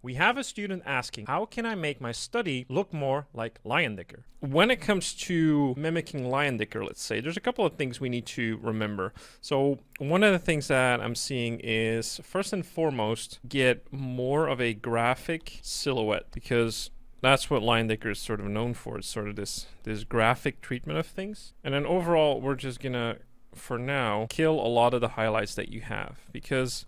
We have a student asking, how can I make my study look more like Leyendecker? When it comes to mimicking Leyendecker, let's say, there's a couple of things we need to remember. So one of the things that I'm seeing is, first and foremost, get more of a graphic silhouette, because that's what Leyendecker is sort of known for. It's sort of this graphic treatment of things. And then overall, we're just gonna, for now, kill a lot of the highlights that you have, because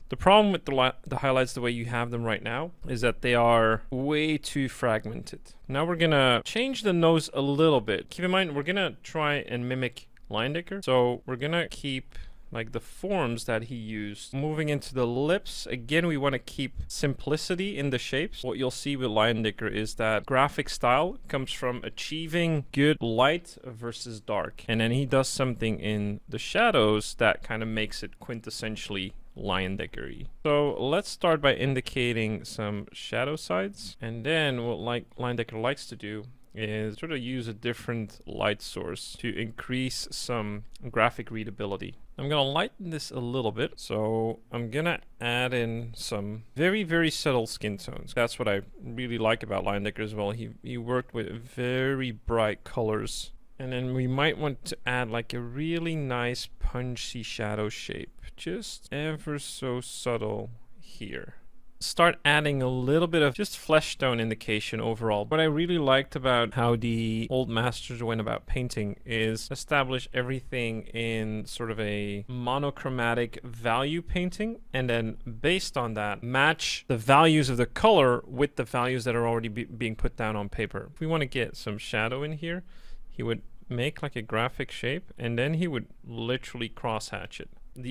the problem with the highlights the way you have them right now is that they are way too fragmented. Now we're gonna change the nose a little bit. Keep in mind, we're gonna try and mimic Leyendecker. So we're gonna keep like the forms that he used. Moving into the lips, again, we want to keep simplicity in the shapes. What you'll see with Leyendecker is that graphic style comes from achieving good light versus dark. And then he does something in the shadows that kind of makes it quintessentially Leyendecker-y. So let's start by indicating some shadow sides, and then what Leyendecker likes to do is sort of use a different light source to increase some graphic readability. I'm gonna lighten this a little bit, so I'm gonna add in some very, very subtle skin tones. That's what I really like about Leyendecker as well. He worked with very bright colors. And then we might want to add like a really nice punchy shadow shape, just ever so subtle here. Start adding a little bit of just flesh tone indication overall. What I really liked about how the old masters went about painting is establish everything in sort of a monochromatic value painting, and then based on that, match the values of the color with the values that are already being put down on paper. If we want to get some shadow in here, he would make like a graphic shape, and then he would literally crosshatch it.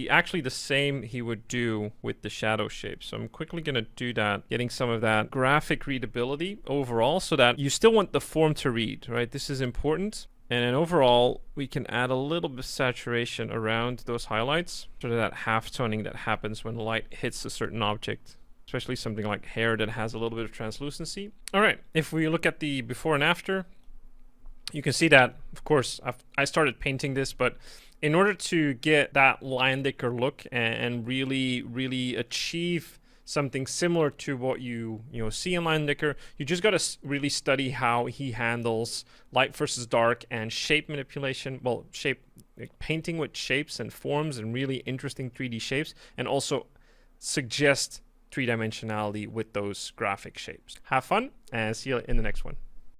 Actually the same he would do with the shadow shape. So I'm quickly going to do that, getting some of that graphic readability overall, so that you still want the form to read, right? This is important. And then overall, we can add a little bit of saturation around those highlights, sort of that half toning that happens when light hits a certain object, especially something like hair that has a little bit of translucency. All right, if we look at the before and after, you can see that, of course, I started painting this, but in order to get that Leyendecker look and really achieve something similar to what you see in Leyendecker, you just got to really study how he handles light versus dark and shape manipulation. Well, painting with shapes and forms and really interesting 3D shapes, and also suggest three-dimensionality with those graphic shapes. Have fun and see you in the next one.